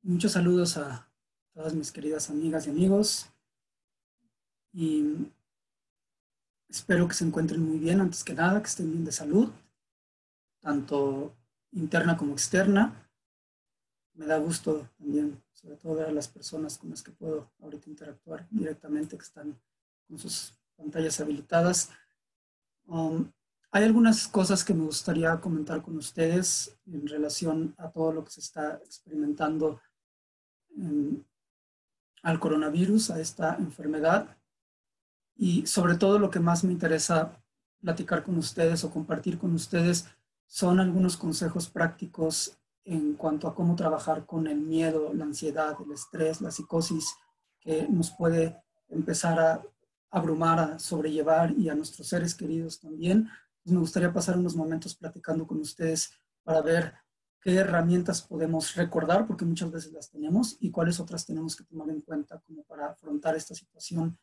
Muchos saludos a todas mis queridas amigas y amigos y espero que se encuentren muy bien, antes que nada, que estén bien de salud, tanto interna como externa. Me da gusto también, sobre todo, ver a las personas con las que puedo ahorita interactuar directamente, que están con sus pantallas habilitadas. Um, Hay algunas cosas que me gustaría comentar con ustedes en relación a todo lo que se está experimentando al coronavirus, a esta enfermedad. Y sobre todo lo que más me interesa platicar con ustedes o compartir con ustedes son algunos consejos prácticos en cuanto a cómo trabajar con el miedo, la ansiedad, el estrés, la psicosis que nos puede empezar a abrumar, a sobrellevar y a nuestros seres queridos también. Pues me gustaría pasar unos momentos platicando con ustedes para ver qué herramientas podemos recordar, porque muchas veces las tenemos, y cuáles otras tenemos que tomar en cuenta como para afrontar esta situación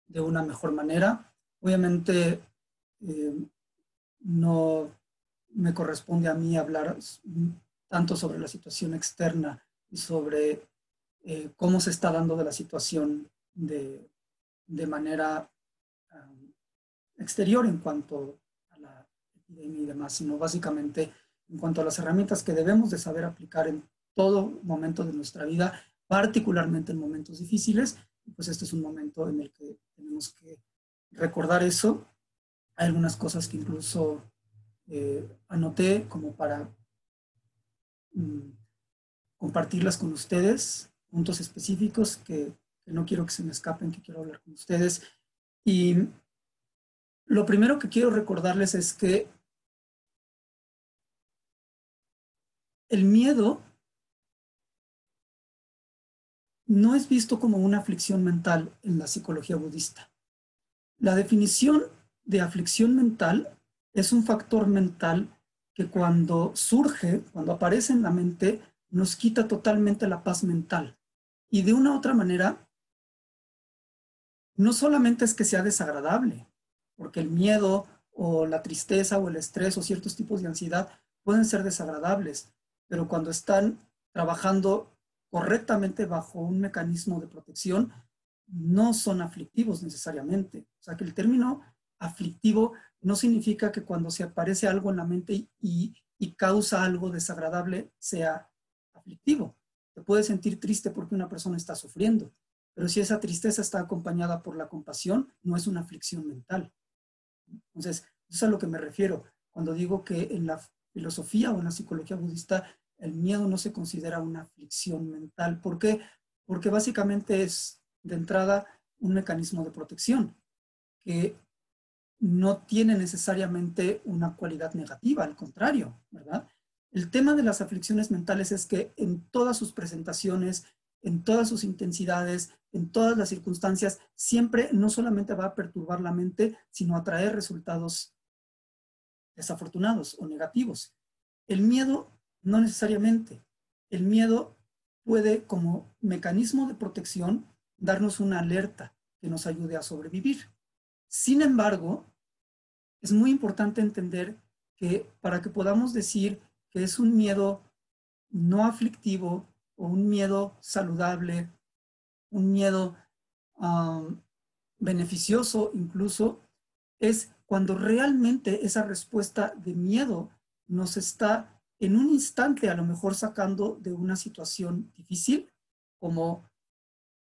de una mejor manera. Obviamente, no me corresponde a mí hablar tanto sobre la situación externa y sobre cómo se está dando de la situación de manera exterior en cuanto a la epidemia y demás, sino básicamente en cuanto a las herramientas que debemos de saber aplicar en todo momento de nuestra vida, particularmente en momentos difíciles. Pues este es un momento en el que tenemos que recordar eso. Hay algunas cosas que incluso anoté como para mm, compartirlas con ustedes, puntos específicos que no quiero que se me escapen, que quiero hablar con ustedes. Y lo primero que quiero recordarles es que el miedo no es visto como una aflicción mental en la psicología budista. La definición de aflicción mental es un factor mental que cuando surge, cuando aparece en la mente, nos quita totalmente la paz mental. Y de una u otra manera, no solamente es que sea desagradable, porque el miedo o la tristeza o el estrés o ciertos tipos de ansiedad pueden ser desagradables, pero cuando están trabajando correctamente bajo un mecanismo de protección, no son aflictivos necesariamente. O sea que el término aflictivo no significa que cuando se aparece algo en la mente y causa algo desagradable sea aflictivo. Te puedes sentir triste porque una persona está sufriendo, pero si esa tristeza está acompañada por la compasión, no es una aflicción mental. Entonces, eso es a lo que me refiero cuando digo que en la filosofía o en la psicología budista el miedo no se considera una aflicción mental. ¿Por qué? Porque básicamente es de entrada un mecanismo de protección que no tiene necesariamente una cualidad negativa, al contrario, ¿verdad? El tema de las aflicciones mentales es que en todas sus presentaciones, en todas sus intensidades, en todas las circunstancias, siempre no solamente va a perturbar la mente, sino a traer resultados desafortunados o negativos. El miedo no necesariamente. El miedo puede, como mecanismo de protección, darnos una alerta que nos ayude a sobrevivir. Sin embargo, es muy importante entender que para que podamos decir que es un miedo no aflictivo o un miedo saludable, un miedo um, beneficioso incluso, es cuando realmente esa respuesta de miedo nos está en un instante a lo mejor sacando de una situación difícil, como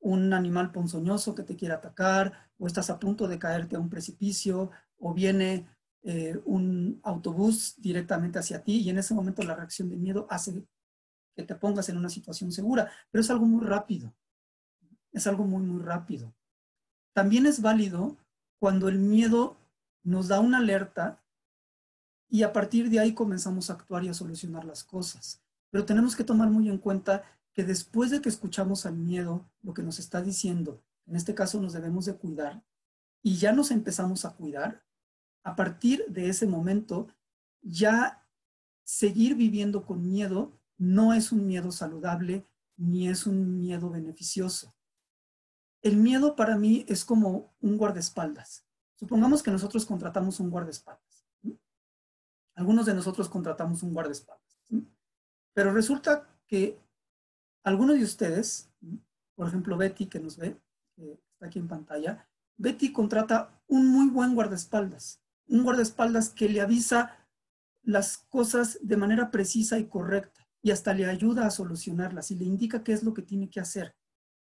un animal ponzoñoso que te quiere atacar, o estás a punto de caerte a un precipicio, o viene un autobús directamente hacia ti y en ese momento la reacción de miedo hace que te pongas en una situación segura, pero es algo muy rápido, es algo muy, muy rápido. También es válido cuando el miedo nos da una alerta y a partir de ahí comenzamos a actuar y a solucionar las cosas. Pero tenemos que tomar muy en cuenta que después de que escuchamos al miedo, lo que nos está diciendo, en este caso nos debemos de cuidar, y ya nos empezamos a cuidar, a partir de ese momento, ya seguir viviendo con miedo no es un miedo saludable ni es un miedo beneficioso. El miedo para mí es como un guardaespaldas. Supongamos que nosotros contratamos un guardaespaldas. ¿Sí? Algunos de nosotros contratamos un guardaespaldas. ¿Sí? Pero resulta que algunos de ustedes, por ejemplo Betty que nos ve, que está aquí en pantalla, Betty contrata un muy buen guardaespaldas, un guardaespaldas que le avisa las cosas de manera precisa y correcta y hasta le ayuda a solucionarlas y le indica qué es lo que tiene que hacer,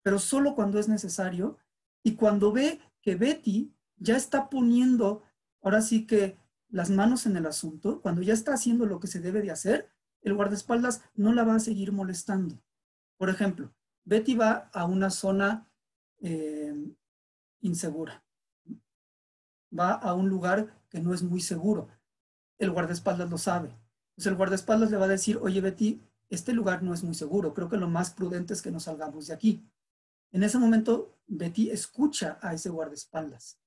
pero solo cuando es necesario y cuando ve que Betty ya está poniendo, ahora sí que las manos en el asunto, cuando ya está haciendo lo que se debe de hacer, el guardaespaldas no la va a seguir molestando. Por ejemplo, Betty va a una zona eh, insegura, va a un lugar que no es muy seguro. El guardaespaldas lo sabe. Entonces el guardaespaldas le va a decir, oye Betty, este lugar no es muy seguro, creo que lo más prudente es que nos salgamos de aquí. En ese momento, Betty escucha a ese guardaespaldas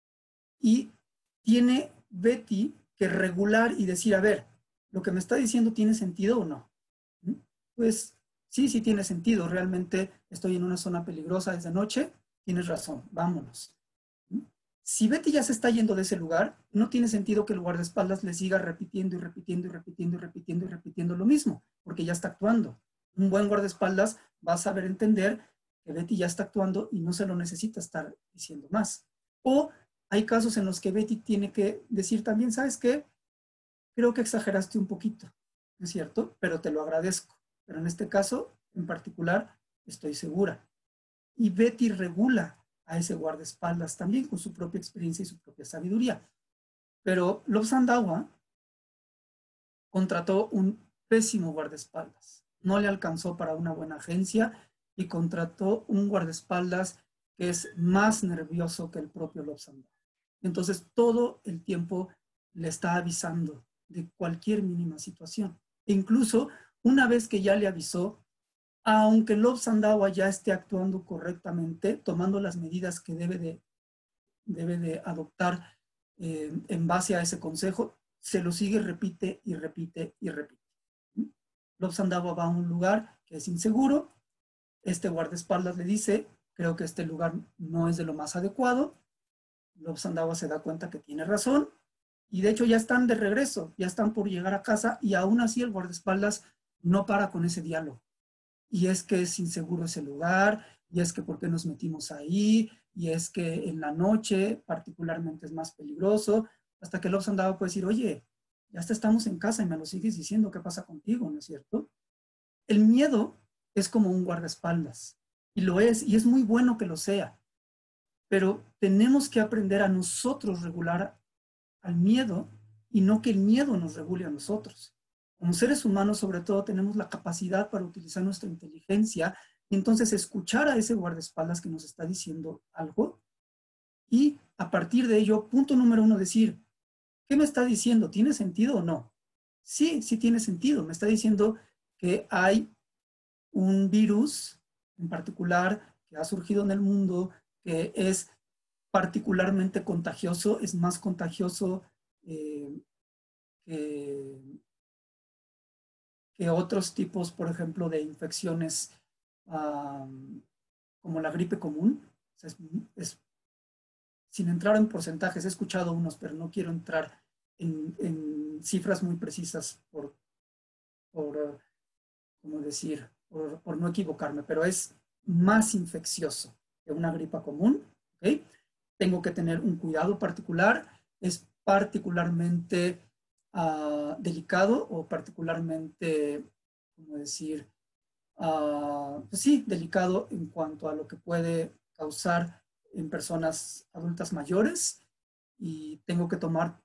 y tiene Betty que regular y decir, a ver, lo que me está diciendo tiene sentido o no. Pues sí, sí tiene sentido, realmente estoy en una zona peligrosa desde noche, tienes razón, vámonos. Si Betty ya se está yendo de ese lugar, no tiene sentido que el guardaespaldas le siga repitiendo y repitiendo y repitiendo y repitiendo y repitiendo lo mismo, porque ya está actuando. Un buen guardaespaldas va a saber entender que Betty ya está actuando y no se lo necesita estar diciendo más. O hay casos en los que Betty tiene que decir también, ¿sabes qué? Creo que exageraste un poquito, ¿no es cierto? Pero te lo agradezco. Pero en este caso, en particular, estoy segura. Y Betty regula a ese guardaespaldas también con su propia experiencia y su propia sabiduría. Pero Lobsang contrató un pésimo guardaespaldas. No le alcanzó para una buena agencia y contrató un guardaespaldas que es más nervioso que el propio Lobsang. Entonces todo el tiempo le está avisando de cualquier mínima situación. E incluso una vez que ya le avisó, aunque Lobsang ya esté actuando correctamente, tomando las medidas que debe de adoptar en base a ese consejo, se lo sigue, repite y repite y repite. Lobsang va a un lugar que es inseguro, este guardaespaldas le dice, creo que este lugar no es de lo más adecuado, Lobsang se da cuenta que tiene razón, y de hecho ya están de regreso, ya están por llegar a casa, y aún así el guardaespaldas no para con ese diálogo. Y es que es inseguro ese lugar, y es que por qué nos metimos ahí, y es que en la noche particularmente es más peligroso, hasta que Lobsang puede decir, oye, ya hasta estamos en casa y me lo sigues diciendo, ¿qué pasa contigo? ¿No es cierto? El miedo es como un guardaespaldas, y lo es, y es muy bueno que lo sea, pero tenemos que aprender a nosotros regular al miedo y no que el miedo nos regule a nosotros. Como seres humanos, sobre todo, tenemos la capacidad para utilizar nuestra inteligencia y entonces escuchar a ese guardaespaldas que nos está diciendo algo y a partir de ello, punto número uno, decir, ¿qué me está diciendo? ¿Tiene sentido o no? Sí, sí tiene sentido. Me está diciendo que hay un virus en particular que ha surgido en el mundo, que es particularmente contagioso, es más contagioso eh, que, que, otros tipos, por ejemplo, de infecciones como la gripe común. O sea, sin entrar en porcentajes, he escuchado unos, pero no quiero entrar en cifras muy precisas por ¿cómo decir? Por no equivocarme, pero es más infeccioso que una gripa común. ¿Okay? Tengo que tener un cuidado particular, es particularmente delicado o particularmente, ¿cómo decir? Pues sí, delicado en cuanto a lo que puede causar en personas adultas mayores y tengo que tomar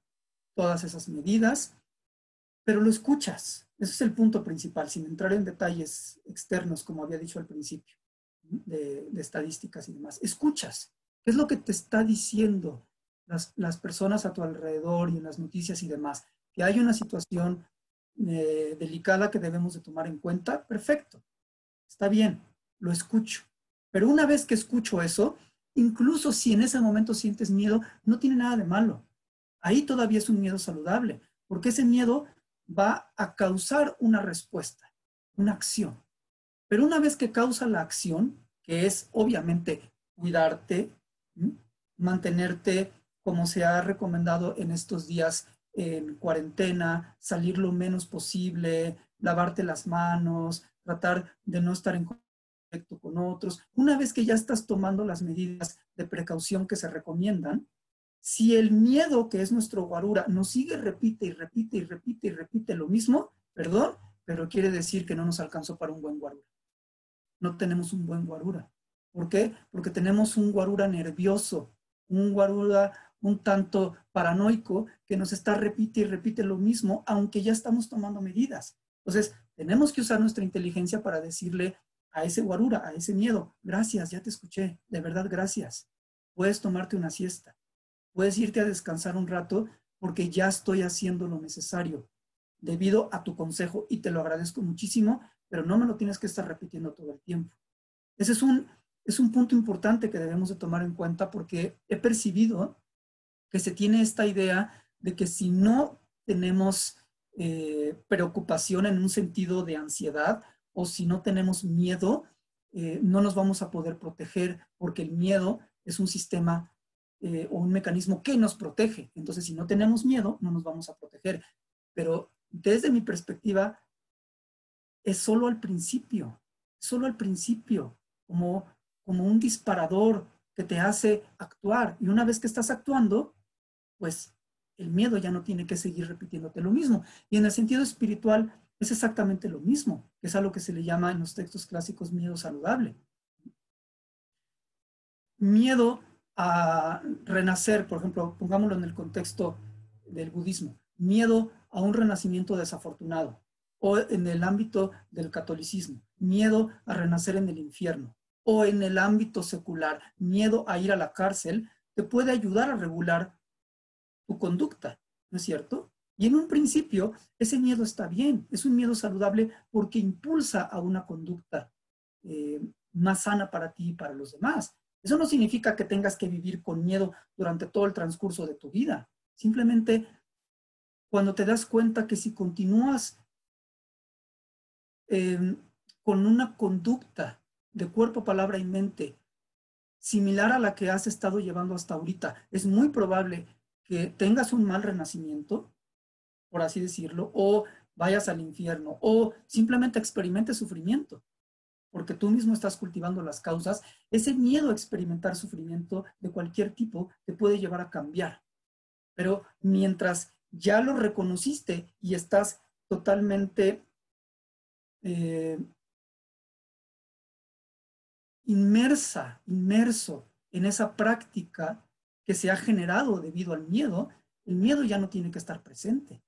todas esas medidas, pero lo escuchas. Ese es el punto principal, sin entrar en detalles externos, como había dicho al principio, de estadísticas y demás. Escuchas. ¿Qué es lo que te está diciendo las personas a tu alrededor y en las noticias y demás? Que hay una situación delicada que debemos de tomar en cuenta. Perfecto. Está bien. Lo escucho. Pero una vez que escucho eso, incluso si en ese momento sientes miedo, no tiene nada de malo. Ahí todavía es un miedo saludable, porque ese miedo va a causar una respuesta, una acción. Pero una vez que causa la acción, que es obviamente cuidarte, mantenerte como se ha recomendado en estos días en cuarentena, salir lo menos posible, lavarte las manos, tratar de no estar en con otros. Una vez que ya estás tomando las medidas de precaución que se recomiendan, si el miedo, que es nuestro guarura, nos sigue, repite y repite y repite y repite lo mismo, perdón, pero quiere decir que no nos alcanzó para un buen guarura. No tenemos un buen guarura. ¿Por qué? Porque tenemos un guarura nervioso, un guarura un tanto paranoico que nos está repite y repite lo mismo, aunque ya estamos tomando medidas. Entonces, tenemos que usar nuestra inteligencia para decirle a ese guarura, a ese miedo, gracias, ya te escuché, de verdad, gracias. Puedes tomarte una siesta, puedes irte a descansar un rato porque ya estoy haciendo lo necesario debido a tu consejo y te lo agradezco muchísimo, pero no me lo tienes que estar repitiendo todo el tiempo. Ese es un punto importante que debemos de tomar en cuenta porque he percibido que se tiene esta idea de que si no tenemos preocupación en un sentido de ansiedad o si no tenemos miedo, no nos vamos a poder proteger porque el miedo es un sistema o un mecanismo que nos protege. Entonces, si no tenemos miedo, no nos vamos a proteger. Pero desde mi perspectiva, es solo al principio, como un disparador que te hace actuar. Y una vez que estás actuando, pues el miedo ya no tiene que seguir repitiéndote lo mismo. Y en el sentido espiritual es exactamente lo mismo, que es a lo que se le llama en los textos clásicos miedo saludable. Miedo a renacer, por ejemplo, pongámoslo en el contexto del budismo, miedo a un renacimiento desafortunado, o en el ámbito del catolicismo, miedo a renacer en el infierno, o en el ámbito secular, miedo a ir a la cárcel, te puede ayudar a regular tu conducta, ¿no es cierto? Y en un principio, ese miedo está bien, es un miedo saludable porque impulsa a una conducta más sana para ti y para los demás. Eso no significa que tengas que vivir con miedo durante todo el transcurso de tu vida. Simplemente cuando te das cuenta que si continúas con una conducta de cuerpo, palabra y mente similar a la que has estado llevando hasta ahorita, es muy probable que tengas un mal renacimiento, por así decirlo, o vayas al infierno, o simplemente experimentes sufrimiento, porque tú mismo estás cultivando las causas. Ese miedo a experimentar sufrimiento de cualquier tipo te puede llevar a cambiar. Pero mientras ya lo reconociste y estás totalmente inmerso en esa práctica que se ha generado debido al miedo, el miedo ya no tiene que estar presente.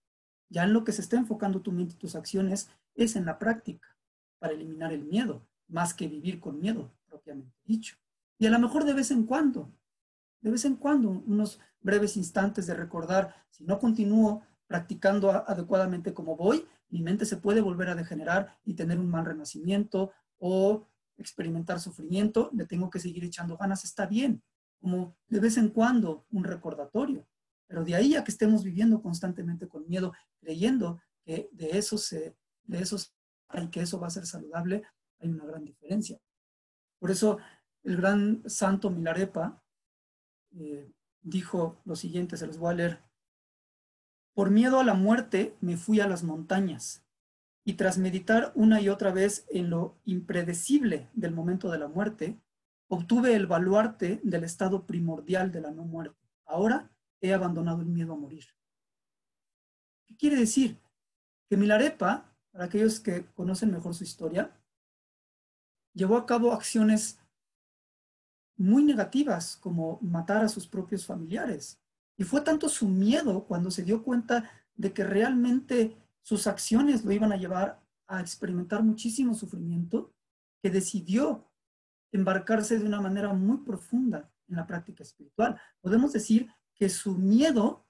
Ya en lo que se está enfocando tu mente y tus acciones es en la práctica para eliminar el miedo, más que vivir con miedo, propiamente dicho. Y a lo mejor de vez en cuando, unos breves instantes de recordar, si no continúo practicando adecuadamente como voy, mi mente se puede volver a degenerar y tener un mal renacimiento o experimentar sufrimiento, le tengo que seguir echando ganas, está bien, como de vez en cuando un recordatorio. Pero de ahí a que estemos viviendo constantemente con miedo, creyendo que de eso y que eso va a ser saludable, hay una gran diferencia. Por eso el gran santo Milarepa dijo lo siguiente, se los voy a leer. Por miedo a la muerte me fui a las montañas y tras meditar una y otra vez en lo impredecible del momento de la muerte, obtuve el baluarte del estado primordial de la no muerte. Ahora he abandonado el miedo a morir. ¿Qué quiere decir? Que Milarepa, para aquellos que conocen mejor su historia, llevó a cabo acciones muy negativas como matar a sus propios familiares. Y fue tanto su miedo cuando se dio cuenta de que realmente sus acciones lo iban a llevar a experimentar muchísimo sufrimiento, que decidió embarcarse de una manera muy profunda en la práctica espiritual. Podemos decir que su miedo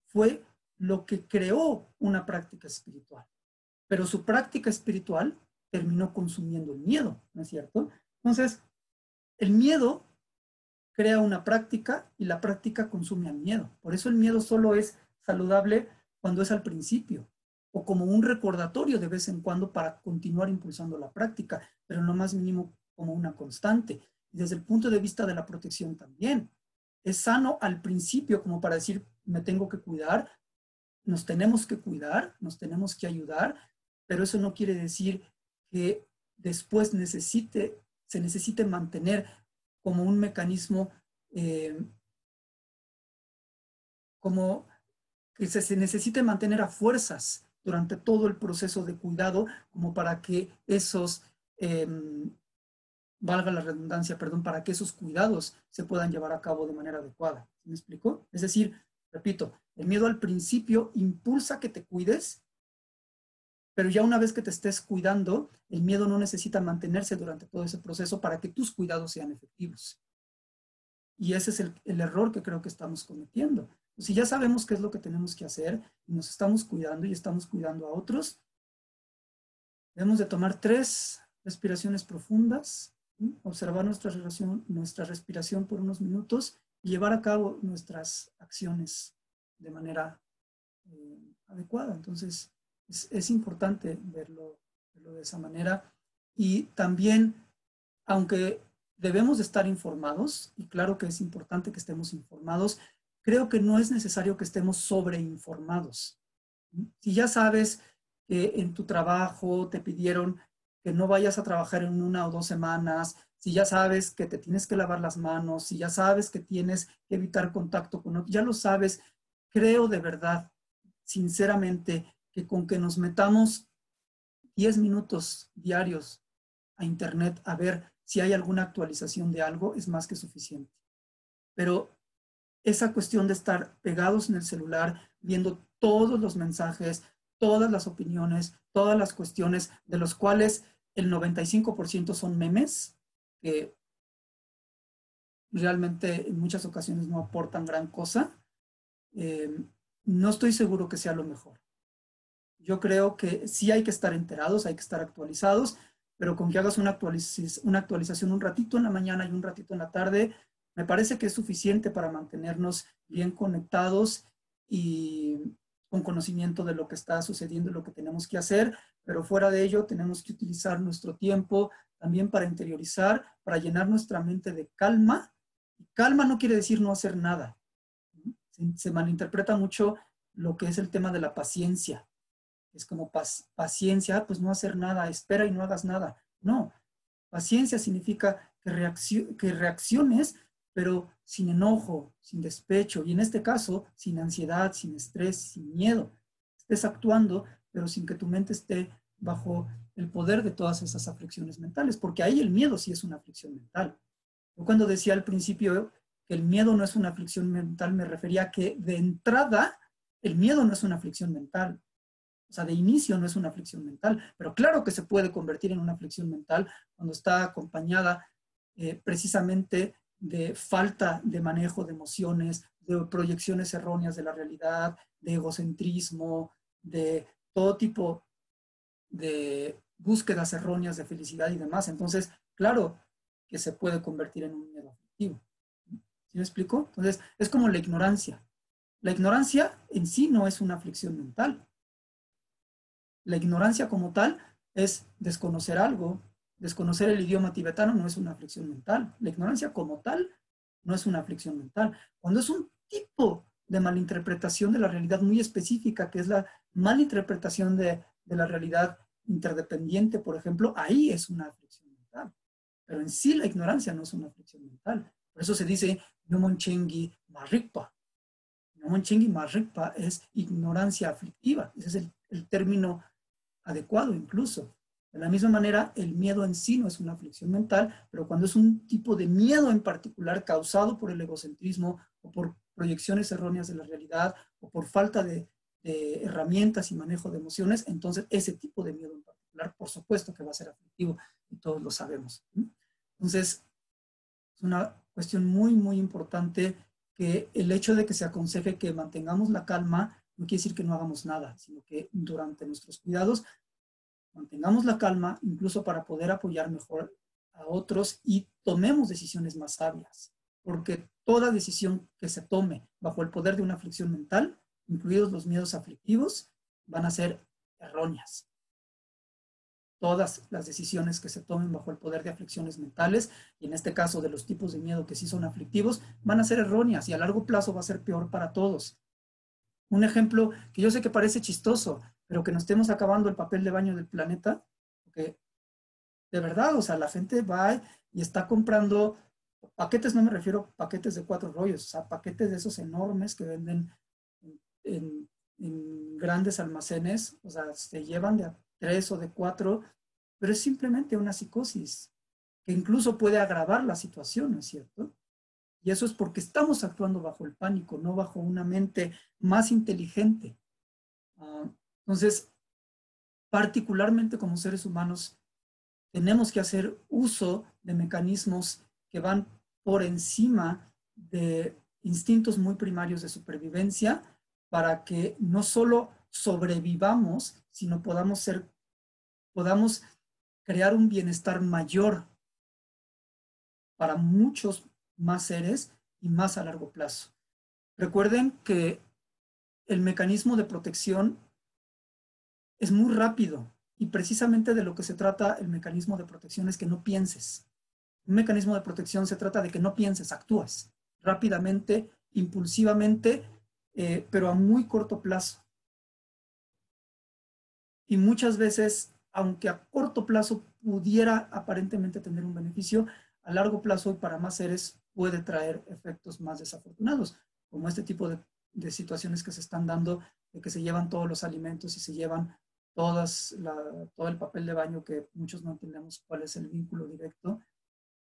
fue lo que creó una práctica espiritual, pero su práctica espiritual terminó consumiendo el miedo, ¿no es cierto? Entonces, el miedo crea una práctica y la práctica consume al miedo. Por eso el miedo solo es saludable cuando es al principio o como un recordatorio de vez en cuando para continuar impulsando la práctica, pero no más mínimo como una constante. Desde el punto de vista de la protección también. Es sano al principio como para decir, me tengo que cuidar, nos tenemos que cuidar, nos tenemos que ayudar, pero eso no quiere decir que después necesite se necesite mantener como un mecanismo, como que se necesite mantener a fuerzas durante todo el proceso de cuidado, como para que esos, valga la redundancia, perdón, para que esos cuidados se puedan llevar a cabo de manera adecuada. ¿Me explico? Es decir, repito, el miedo al principio impulsa que te cuides, pero ya una vez que te estés cuidando, el miedo no necesita mantenerse durante todo ese proceso para que tus cuidados sean efectivos. Y ese es el error que creo que estamos cometiendo. Si ya sabemos qué es lo que tenemos que hacer y nos estamos cuidando y estamos cuidando a otros, debemos de tomar 3 respiraciones profundas, ¿sí? Observar nuestra respiración por unos minutos y llevar a cabo nuestras acciones de manera adecuada. Entonces, es importante verlo de esa manera. Y también, aunque debemos de estar informados, y claro que es importante que estemos informados, creo que no es necesario que estemos sobreinformados. Si ya sabes que en tu trabajo te pidieron que no vayas a trabajar en 1 o 2 semanas, si ya sabes que te tienes que lavar las manos, si ya sabes que tienes que evitar contacto con otros, ya lo sabes, creo de verdad, sinceramente, que con que nos metamos 10 minutos diarios a internet a ver si hay alguna actualización de algo es más que suficiente. Pero esa cuestión de estar pegados en el celular, viendo todos los mensajes, todas las opiniones, todas las cuestiones, de los cuales el 95% son memes, que realmente en muchas ocasiones no aportan gran cosa, no estoy seguro que sea lo mejor. Yo creo que sí hay que estar enterados, hay que estar actualizados, pero con que hagas una actualización un ratito en la mañana y un ratito en la tarde, me parece que es suficiente para mantenernos bien conectados y con conocimiento de lo que está sucediendo y lo que tenemos que hacer, pero fuera de ello tenemos que utilizar nuestro tiempo también para interiorizar, para llenar nuestra mente de calma. Calma no quiere decir no hacer nada. Se malinterpreta mucho lo que es el tema de la paciencia. Es como paciencia, pues no hacer nada, espera y no hagas nada. No, paciencia significa que reacciones, pero sin enojo, sin despecho, y en este caso, sin ansiedad, sin estrés, sin miedo. Estés actuando, pero sin que tu mente esté bajo el poder de todas esas aflicciones mentales, porque ahí el miedo sí es una aflicción mental. Yo cuando decía al principio que el miedo no es una aflicción mental, me refería a que de entrada el miedo no es una aflicción mental. O sea, de inicio no es una aflicción mental, pero claro que se puede convertir en una aflicción mental cuando está acompañada precisamente de falta de manejo de emociones, de proyecciones erróneas de la realidad, de egocentrismo, de todo tipo de búsquedas erróneas de felicidad y demás. Entonces, claro que se puede convertir en un miedo afectivo. ¿Sí me explico? Entonces, es como la ignorancia. La ignorancia en sí no es una aflicción mental. La ignorancia como tal es desconocer algo. Desconocer el idioma tibetano no es una aflicción mental. La ignorancia como tal no es una aflicción mental. Cuando es un tipo de malinterpretación de la realidad muy específica, que es la malinterpretación de la realidad interdependiente, por ejemplo, ahí es una aflicción mental. Pero en sí la ignorancia no es una aflicción mental. Por eso se dice Nyomonchengi Marikpa. Nyomonchengi Marikpa es ignorancia aflictiva. Ese es el término adecuado incluso. De la misma manera, el miedo en sí no es una aflicción mental, pero cuando es un tipo de miedo en particular causado por el egocentrismo o por proyecciones erróneas de la realidad o por falta de herramientas y manejo de emociones, entonces ese tipo de miedo en particular, por supuesto que va a ser aflictivo y todos lo sabemos. Entonces, es una cuestión muy, muy importante que el hecho de que se aconseje que mantengamos la calma no quiere decir que no hagamos nada, sino que durante nuestros cuidados mantengamos la calma, incluso para poder apoyar mejor a otros y tomemos decisiones más sabias, porque toda decisión que se tome bajo el poder de una aflicción mental, incluidos los miedos aflictivos, van a ser erróneas. Todas las decisiones que se tomen bajo el poder de aflicciones mentales, y en este caso de los tipos de miedo que sí son aflictivos, van a ser erróneas y a largo plazo va a ser peor para todos. Un ejemplo que yo sé que parece chistoso, pero que nos estemos acabando el papel de baño del planeta, porque de verdad, o sea, la gente va y está comprando paquetes, no me refiero a paquetes de 4 rollos, o sea, paquetes de esos enormes que venden en, en grandes almacenes, o sea, se llevan de a 3 o de 4, pero es simplemente una psicosis que incluso puede agravar la situación, ¿no es cierto? Y eso es porque estamos actuando bajo el pánico, no bajo una mente más inteligente. Entonces, particularmente como seres humanos, tenemos que hacer uso de mecanismos que van por encima de instintos muy primarios de supervivencia para que no solo sobrevivamos, sino podamos crear un bienestar mayor para muchos más seres y más a largo plazo. Recuerden que el mecanismo de protección es muy rápido y precisamente de lo que se trata el mecanismo de protección es que no pienses. Un mecanismo de protección se trata de que no pienses, actúas rápidamente, impulsivamente, pero a muy corto plazo. Y muchas veces, aunque a corto plazo pudiera aparentemente tener un beneficio, a largo plazo y para más seres puede traer efectos más desafortunados, como este tipo de situaciones que se están dando, de que se llevan todos los alimentos y se llevan todo el papel de baño, que muchos no entendemos cuál es el vínculo directo.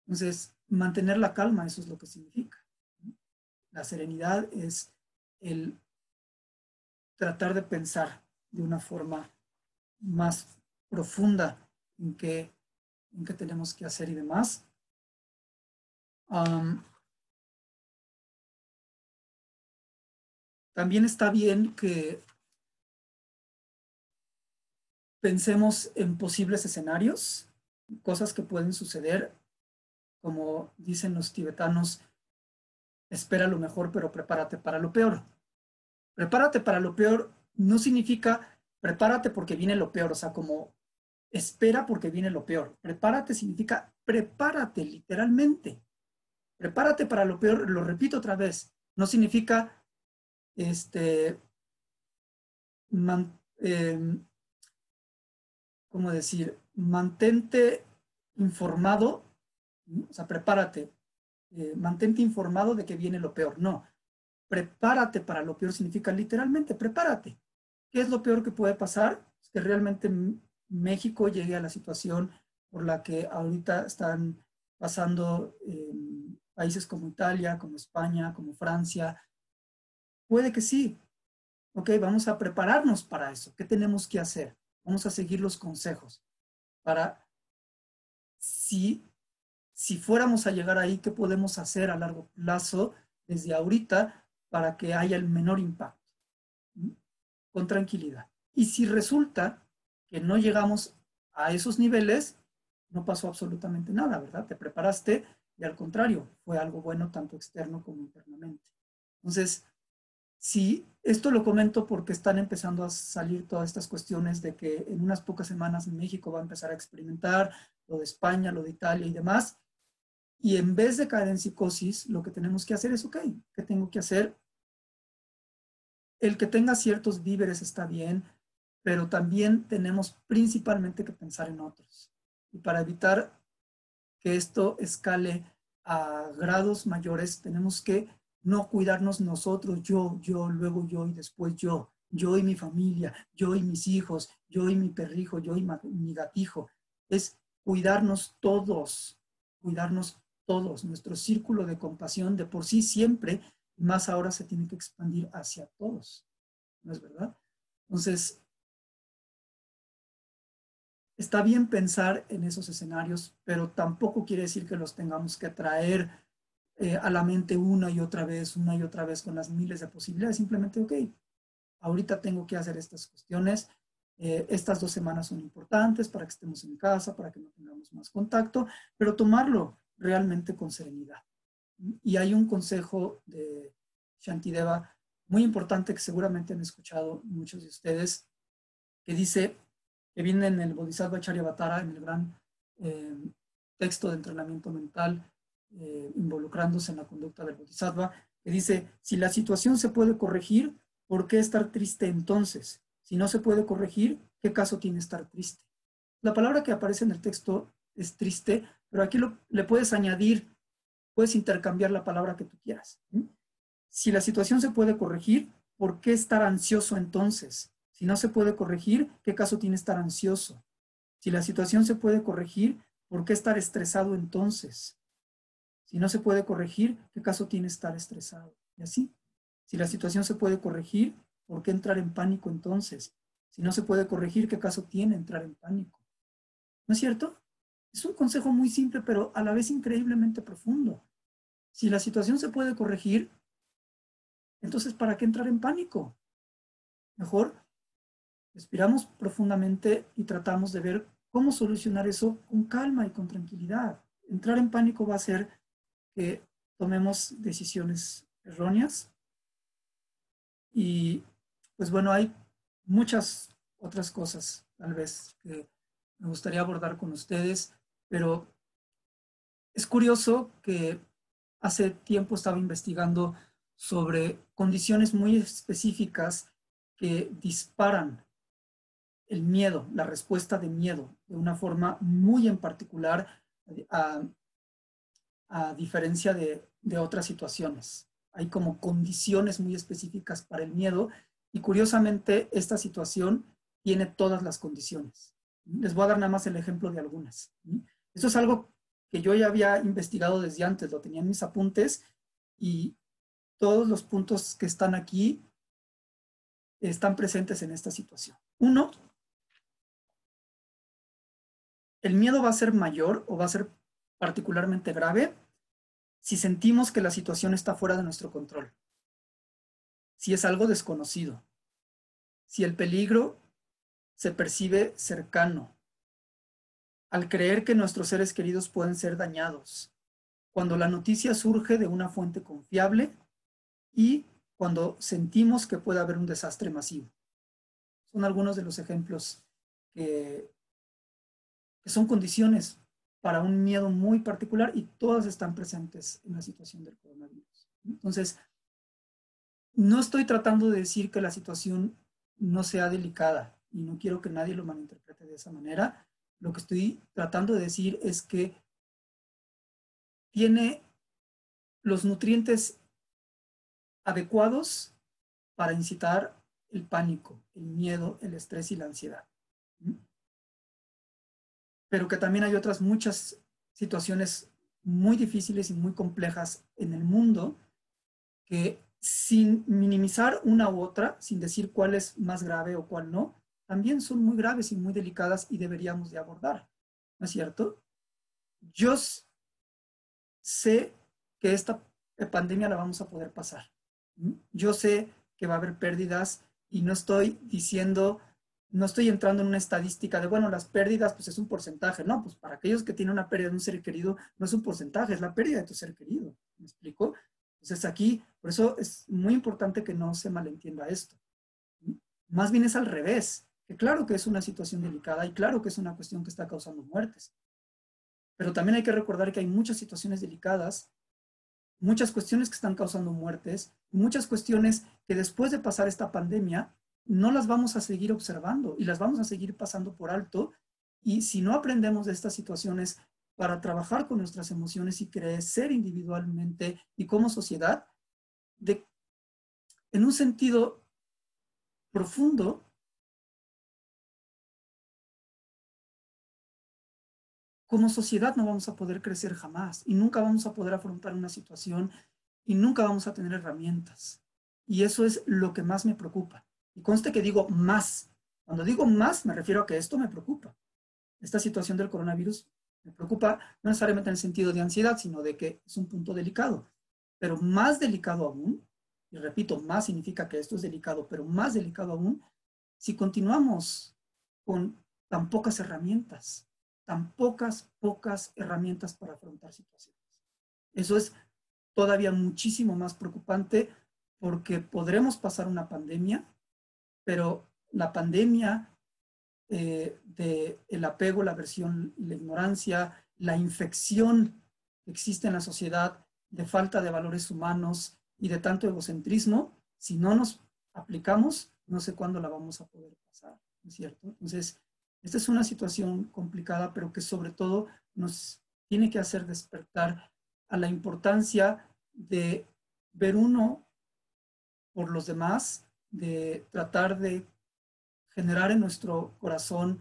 Entonces, mantener la calma, eso es lo que significa. La serenidad es el tratar de pensar de una forma más profunda en qué tenemos que hacer y demás. También está bien que pensemos en posibles escenarios, cosas que pueden suceder, como dicen los tibetanos, espera lo mejor, pero prepárate para lo peor. Prepárate para lo peor no significa prepárate porque viene lo peor, o sea, como espera porque viene lo peor. Prepárate significa prepárate literalmente. Prepárate para lo peor, lo repito otra vez, no significa man, ¿cómo decir? Mantente informado, o sea, prepárate, mantente informado de que viene lo peor. No, prepárate para lo peor significa literalmente, prepárate. ¿Qué es lo peor que puede pasar? Es que realmente México llegue a la situación por la que ahorita están pasando países como Italia, como España, como Francia. Puede que sí. Ok, vamos a prepararnos para eso. ¿Qué tenemos que hacer? Vamos a seguir los consejos para si, si fuéramos a llegar ahí, ¿qué podemos hacer a largo plazo desde ahorita para que haya el menor impacto? Con tranquilidad. Y si resulta que no llegamos a esos niveles, no pasó absolutamente nada, ¿verdad? Te preparaste y al contrario, fue algo bueno tanto externo como internamente. Entonces, sí, esto lo comento porque están empezando a salir todas estas cuestiones de que en unas pocas semanas México va a empezar a experimentar lo de España, lo de Italia y demás. Y en vez de caer en psicosis, lo que tenemos que hacer es, ok, ¿qué tengo que hacer? El que tenga ciertos víveres está bien, pero también tenemos principalmente que pensar en otros. Y para evitar que esto escale a grados mayores, tenemos que no cuidarnos nosotros, luego yo y después yo y mi familia, yo y mis hijos, yo y mi perrijo, yo y mi gatijo. Es cuidarnos todos. Nuestro círculo de compasión de por sí siempre, más ahora se tiene que expandir hacia todos. ¿No es verdad? Entonces, está bien pensar en esos escenarios, pero tampoco quiere decir que los tengamos que traer a la mente una y otra vez con las miles de posibilidades. Simplemente, ok, ahorita tengo que hacer estas cuestiones. Estas 2 semanas son importantes para que estemos en casa, para que no tengamos más contacto, pero tomarlo realmente con serenidad. Y hay un consejo de Shantideva muy importante que seguramente han escuchado muchos de ustedes, que dice, que viene en el Bodhisattva Charyavatara, en el gran texto de entrenamiento mental, involucrándose en la conducta del Bodhisattva, que dice, si la situación se puede corregir, ¿por qué estar triste entonces? Si no se puede corregir, ¿qué caso tiene estar triste? La palabra que aparece en el texto es triste, pero aquí le puedes añadir, puedes intercambiar la palabra que tú quieras. Si la situación se puede corregir, ¿por qué estar ansioso entonces? Si no se puede corregir, ¿qué caso tiene estar ansioso? Si la situación se puede corregir, ¿por qué estar estresado entonces? Si no se puede corregir, ¿qué caso tiene estar estresado? Y así. Si la situación se puede corregir, ¿por qué entrar en pánico entonces? Si no se puede corregir, ¿qué caso tiene entrar en pánico? ¿No es cierto? Es un consejo muy simple, pero a la vez increíblemente profundo. Si la situación se puede corregir, entonces ¿para qué entrar en pánico? Mejor respiramos profundamente y tratamos de ver cómo solucionar eso con calma y con tranquilidad. Entrar en pánico va a hacer que tomemos decisiones erróneas y pues bueno, hay muchas otras cosas tal vez que me gustaría abordar con ustedes, pero es curioso que hace tiempo estaba investigando sobre condiciones muy específicas que disparan el miedo, la respuesta de miedo, de una forma muy en particular, a, a diferencia de otras situaciones. Hay como condiciones muy específicas para el miedo y curiosamente esta situación tiene todas las condiciones. Les voy a dar nada más el ejemplo de algunas. Esto es algo que yo ya había investigado desde antes, lo tenía en mis apuntes y todos los puntos que están aquí están presentes en esta situación. Uno, el miedo va a ser mayor o va a ser particularmente grave si sentimos que la situación está fuera de nuestro control, si es algo desconocido, si el peligro se percibe cercano, al creer que nuestros seres queridos pueden ser dañados, cuando la noticia surge de una fuente confiable y cuando sentimos que puede haber un desastre masivo. Son algunos de los ejemplos que son condiciones para un miedo muy particular y todas están presentes en la situación del coronavirus. Entonces, no estoy tratando de decir que la situación no sea delicada y no quiero que nadie lo malinterprete de esa manera. Lo que estoy tratando de decir es que tiene los nutrientes adecuados para incitar el pánico, el miedo, el estrés y la ansiedad. Pero que también hay otras muchas situaciones muy difíciles y muy complejas en el mundo que sin minimizar una u otra, sin decir cuál es más grave o cuál no, también son muy graves y muy delicadas y deberíamos de abordar, ¿no es cierto? Yo sé que esta pandemia la vamos a poder pasar. Yo sé que va a haber pérdidas y no estoy diciendo, no estoy entrando en una estadística de, bueno, las pérdidas pues es un porcentaje, no, pues para aquellos que tienen una pérdida de un ser querido no es un porcentaje, es la pérdida de tu ser querido, ¿me explico? Entonces aquí, por eso es muy importante que no se malentienda esto. Más bien es al revés, que claro que es una situación delicada y claro que es una cuestión que está causando muertes, pero también hay que recordar que hay muchas situaciones delicadas, muchas cuestiones que están causando muertes, muchas cuestiones que después de pasar esta pandemia no las vamos a seguir observando y las vamos a seguir pasando por alto. Y si no aprendemos de estas situaciones para trabajar con nuestras emociones y crecer individualmente y como sociedad, en un sentido profundo, como sociedad no vamos a poder crecer jamás y nunca vamos a poder afrontar una situación y nunca vamos a tener herramientas. Y eso es lo que más me preocupa. Y conste que digo más. Cuando digo más, me refiero a que esto me preocupa. Esta situación del coronavirus me preocupa no necesariamente en el sentido de ansiedad, sino de que es un punto delicado. Pero más delicado aún, y repito, más significa que esto es delicado, pero más delicado aún, si continuamos con tan pocas herramientas, tan pocas herramientas para afrontar situaciones. Eso es todavía muchísimo más preocupante porque podremos pasar una pandemia, pero la pandemia del apego, la aversión, la ignorancia, la infección que existe en la sociedad de falta de valores humanos y de tanto egocentrismo, si no nos aplicamos, no sé cuándo la vamos a poder pasar, ¿no es cierto? Entonces, esta es una situación complicada, pero que sobre todo nos tiene que hacer despertar a la importancia de ver uno por los demás, de tratar de generar en nuestro corazón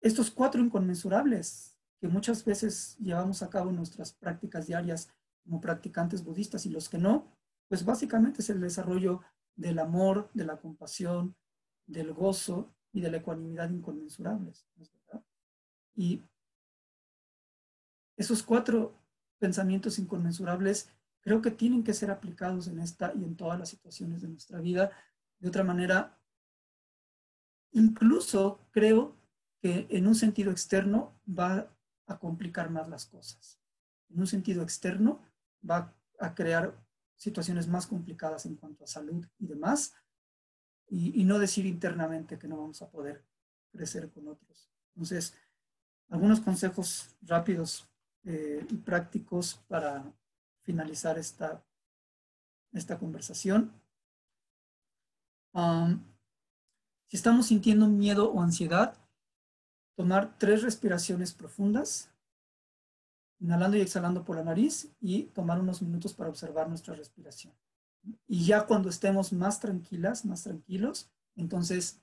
estos 4 inconmensurables que muchas veces llevamos a cabo en nuestras prácticas diarias como practicantes budistas, y los que no, pues básicamente es el desarrollo del amor, de la compasión, del gozo y de la ecuanimidad inconmensurables, ¿no es verdad? Y esos 4 pensamientos inconmensurables creo que tienen que ser aplicados en esta y en todas las situaciones de nuestra vida. De otra manera, incluso creo que en un sentido externo va a complicar más las cosas. En un sentido externo va a crear situaciones más complicadas en cuanto a salud y demás, y no decir internamente que no vamos a poder crecer con otros. Entonces, algunos consejos rápidos y prácticos para finalizar esta conversación. Si estamos sintiendo miedo o ansiedad, tomar 3 respiraciones profundas, inhalando y exhalando por la nariz, y tomar unos minutos para observar nuestra respiración. Y ya cuando estemos más tranquilas, más tranquilos, entonces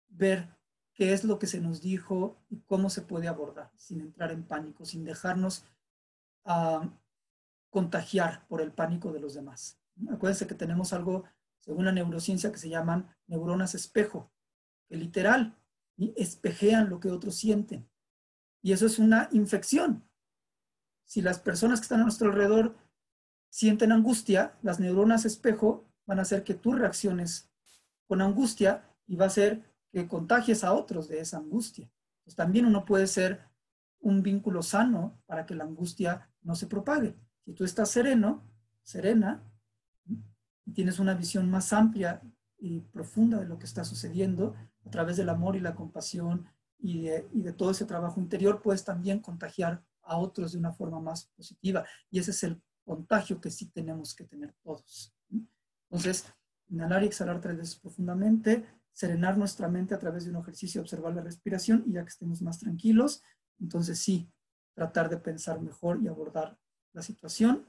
ver qué es lo que se nos dijo y cómo se puede abordar, sin entrar en pánico, sin dejarnos contagiar por el pánico de los demás. Acuérdense que tenemos algo, según la neurociencia, que se llaman neuronas espejo, que literal espejean lo que otros sienten. Y eso es una infección. Si las personas que están a nuestro alrededor sienten angustia, las neuronas espejo van a hacer que tú reacciones con angustia y va a hacer que contagies a otros de esa angustia. Pues también uno puede ser un vínculo sano para que la angustia no se propague. Si tú estás sereno, serena, y tienes una visión más amplia y profunda de lo que está sucediendo a través del amor y la compasión y de todo ese trabajo interior, puedes también contagiar a otros de una forma más positiva. Y ese es el contagio que sí tenemos que tener todos. Entonces, inhalar y exhalar 3 veces profundamente, serenar nuestra mente a través de un ejercicio, observar la respiración, y ya que estemos más tranquilos, entonces sí, tratar de pensar mejor y abordar la situación,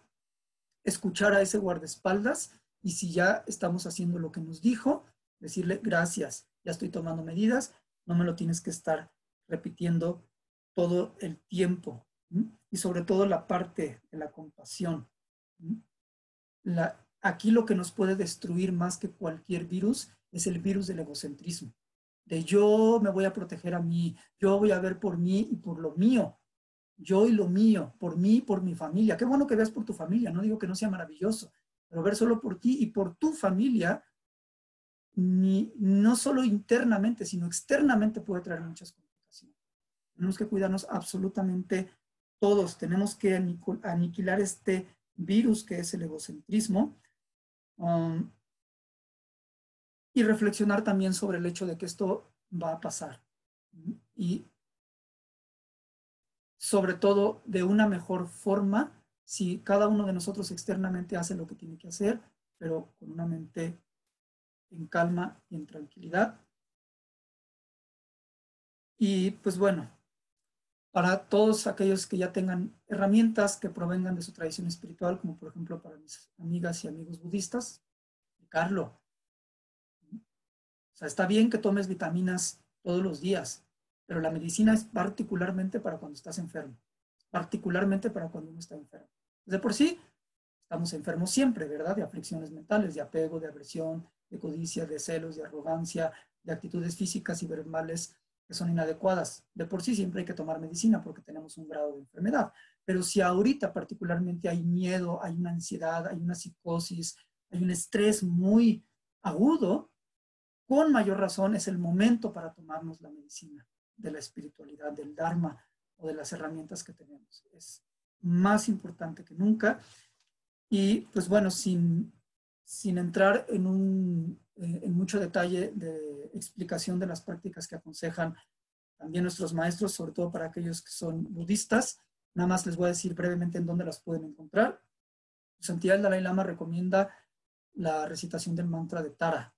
escuchar a ese guardaespaldas, y si ya estamos haciendo lo que nos dijo, decirle gracias, ya estoy tomando medidas, no me lo tienes que estar repitiendo todo el tiempo. Y sobre todo la parte de la compasión. Aquí lo que nos puede destruir más que cualquier virus es el virus del egocentrismo, de yo me voy a proteger a mí, yo voy a ver por mí y por lo mío, yo y lo mío, por mí y por mi familia. Qué bueno que veas por tu familia, no digo que no sea maravilloso, pero ver solo por ti y por tu familia, no solo internamente, sino externamente, puede traer muchas complicaciones. Tenemos que cuidarnos absolutamente todos, tenemos que aniquilar este virus que es el egocentrismo, y reflexionar también sobre el hecho de que esto va a pasar. Y sobre todo de una mejor forma si cada uno de nosotros externamente hace lo que tiene que hacer, pero con una mente en calma y en tranquilidad. Y pues bueno, para todos aquellos que ya tengan herramientas que provengan de su tradición espiritual, como por ejemplo para mis amigas y amigos budistas, aplicarlo. O sea, está bien que tomes vitaminas todos los días, pero la medicina es particularmente para cuando estás enfermo, particularmente para cuando uno está enfermo. De por sí, estamos enfermos siempre, ¿verdad? De aflicciones mentales, de apego, de aversión, de codicia, de celos, de arrogancia, de actitudes físicas y verbales que son inadecuadas. De por sí siempre hay que tomar medicina porque tenemos un grado de enfermedad. Pero si ahorita particularmente hay miedo, hay una ansiedad, hay una psicosis, hay un estrés muy agudo, con mayor razón es el momento para tomarnos la medicina de la espiritualidad, del Dharma o de las herramientas que tenemos. Es más importante que nunca. Y pues bueno, sin entrar en mucho detalle de explicación de las prácticas que aconsejan también nuestros maestros, sobre todo para aquellos que son budistas, nada más les voy a decir brevemente en dónde las pueden encontrar. Su Santidad el Dalai Lama recomienda la recitación del mantra de Tara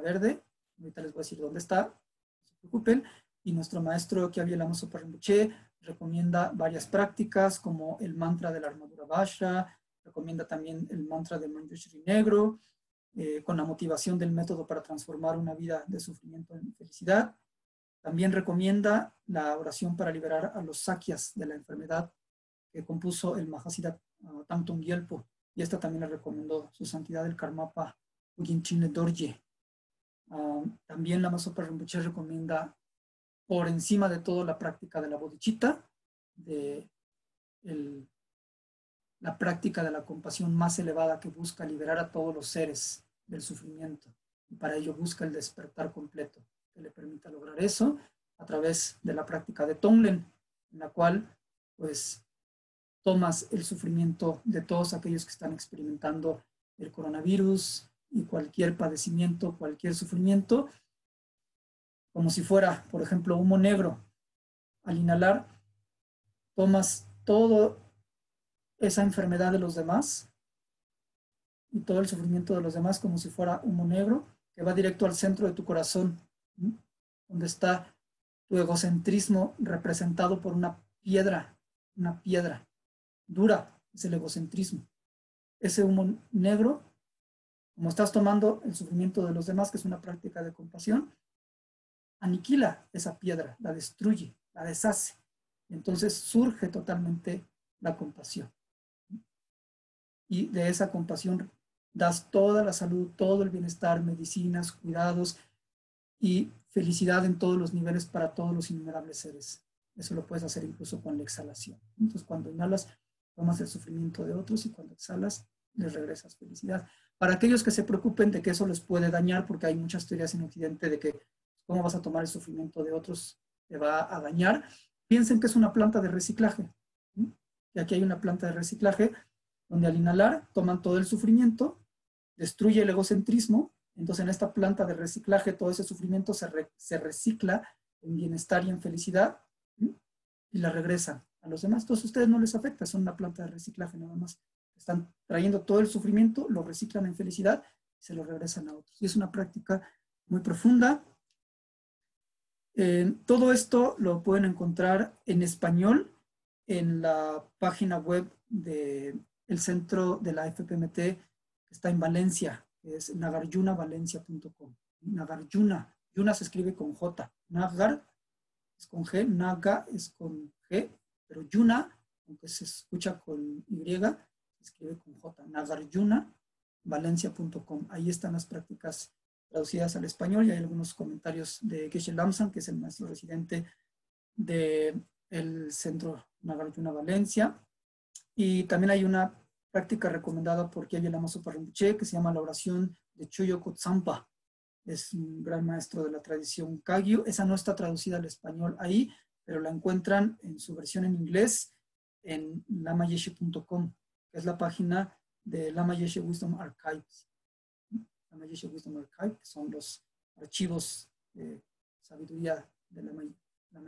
verde. Ahorita les voy a decir dónde está, no se preocupen. Y nuestro maestro Kyabi Lama Zopa Rinpoche recomienda varias prácticas como el mantra de la armadura Vajra, recomienda también el mantra del Manjushri negro, con la motivación del método para transformar una vida de sufrimiento en felicidad. También recomienda la oración para liberar a los sakyas de la enfermedad que compuso el Mahasiddha Tangtung Gyalpo, y esta también la recomendó su santidad el Karmapa Ujinchine Dorje. También Lama Zopa Rinpoche recomienda por encima de todo la práctica de la bodhicitta, la práctica de la compasión más elevada que busca liberar a todos los seres del sufrimiento. Y para ello busca el despertar completo, que le permita lograr eso a través de la práctica de Tonglen, en la cual pues tomas el sufrimiento de todos aquellos que están experimentando el coronavirus y cualquier padecimiento, cualquier sufrimiento, como si fuera, por ejemplo, humo negro. Al inhalar, tomas toda esa enfermedad de los demás y todo el sufrimiento de los demás como si fuera humo negro que va directo al centro de tu corazón, ¿sí? Donde está tu egocentrismo representado por una piedra dura, es el egocentrismo. Ese humo negro, como estás tomando el sufrimiento de los demás, que es una práctica de compasión, aniquila esa piedra, la destruye, la deshace. Entonces surge totalmente la compasión. Y de esa compasión das toda la salud, todo el bienestar, medicinas, cuidados y felicidad en todos los niveles para todos los innumerables seres. Eso lo puedes hacer incluso con la exhalación. Entonces, cuando inhalas, tomas el sufrimiento de otros y cuando exhalas, les regresas felicidad. Para aquellos que se preocupen de que eso les puede dañar, porque hay muchas teorías en Occidente de que cómo vas a tomar el sufrimiento de otros, te va a dañar, piensen que es una planta de reciclaje. ¿Sí? Y aquí hay una planta de reciclaje donde al inhalar toman todo el sufrimiento, destruye el egocentrismo, entonces en esta planta de reciclaje todo ese sufrimiento se recicla en bienestar y en felicidad, ¿sí? Y la regresan a los demás. Entonces a ustedes no les afecta, son una planta de reciclaje nada más. Están trayendo todo el sufrimiento, lo reciclan en felicidad y se lo regresan a otros. Y es una práctica muy profunda. Todo esto lo pueden encontrar en español en la página web del centro de la FPMT que está en Valencia, que es nagaryunavalencia.com. Nagaryuna, Yuna se escribe con J, Nagar es con G, Naga es con G, pero Yuna, aunque se escucha con Y, se escribe con J, nagaryunavalencia.com. Ahí están las prácticas traducidas al español y hay algunos comentarios de Geshe Lamsan, que es el maestro residente del centro Nagarjuna Valencia. Y también hay una práctica recomendada por Kyabi Lama Zopa Rinpoche que se llama la oración de Chuyo Kotsampa. Es un gran maestro de la tradición Kagyu. Esa no está traducida al español ahí, pero la encuentran en su versión en inglés en lamayeshe.com, que es la página de Lama Yeshe Wisdom Archives. Lama Yeshe Wisdom Archive, que son los archivos de sabiduría de Lama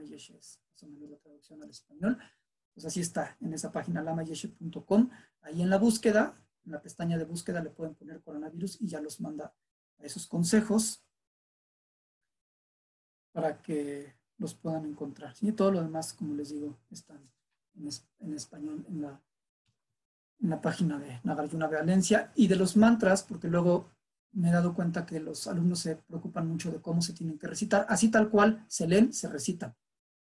Yeshe, es más o menos la traducción al español. Pues así está, en esa página lamayeshe.com. Ahí en la búsqueda, en la pestaña de búsqueda, le pueden poner coronavirus y ya los manda a esos consejos para que los puedan encontrar. Y todo lo demás, como les digo, están en español en la página de Nagarjuna Valencia. Y de los mantras, porque luego me he dado cuenta que los alumnos se preocupan mucho de cómo se tienen que recitar. Así tal cual se leen, se recitan.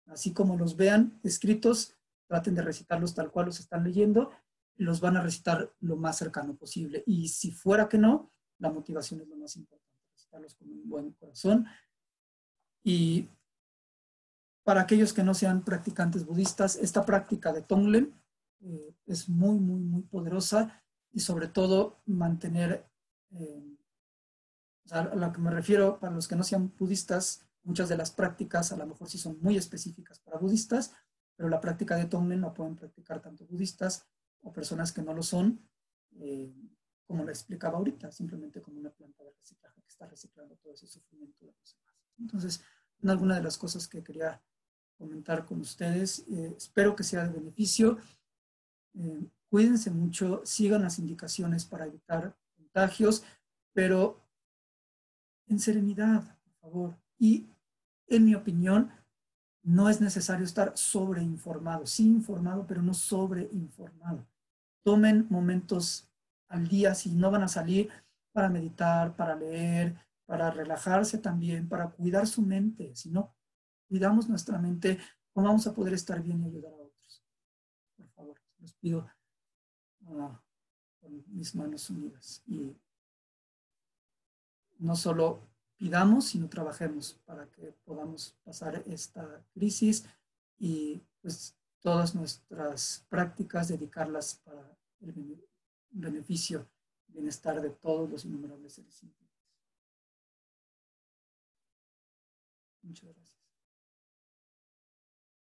Así como los vean escritos, traten de recitarlos tal cual los están leyendo, los van a recitar lo más cercano posible. Y si fuera que no, la motivación es lo más importante, recitarlos con un buen corazón. Y para aquellos que no sean practicantes budistas, esta práctica de Tonglen es muy, muy, muy poderosa y sobre todo mantener, o sea, a lo que me refiero, para los que no sean budistas, muchas de las prácticas a lo mejor sí son muy específicas para budistas, pero la práctica de Tonglen la pueden practicar tanto budistas o personas que no lo son, como lo explicaba ahorita, simplemente como una planta de reciclaje que está reciclando todo ese sufrimiento de los demás. Entonces, alguna de las cosas que quería comentar con ustedes, espero que sea de beneficio. Cuídense mucho, sigan las indicaciones para evitar contagios, pero en serenidad, por favor. Y en mi opinión, No es necesario estar sobreinformado, sí informado, pero no sobreinformado. Tomen momentos al día, si no van a salir, para meditar, para leer, para relajarse también, para cuidar su mente. Si no cuidamos nuestra mente, no vamos a poder estar bien y ayudar a otros. Por favor, les pido con mis manos unidas. Y no solo pidamos, sino trabajemos para que podamos pasar esta crisis y pues todas nuestras prácticas dedicarlas para el beneficio, bienestar de todos los innumerables seres sintientes. Muchas gracias.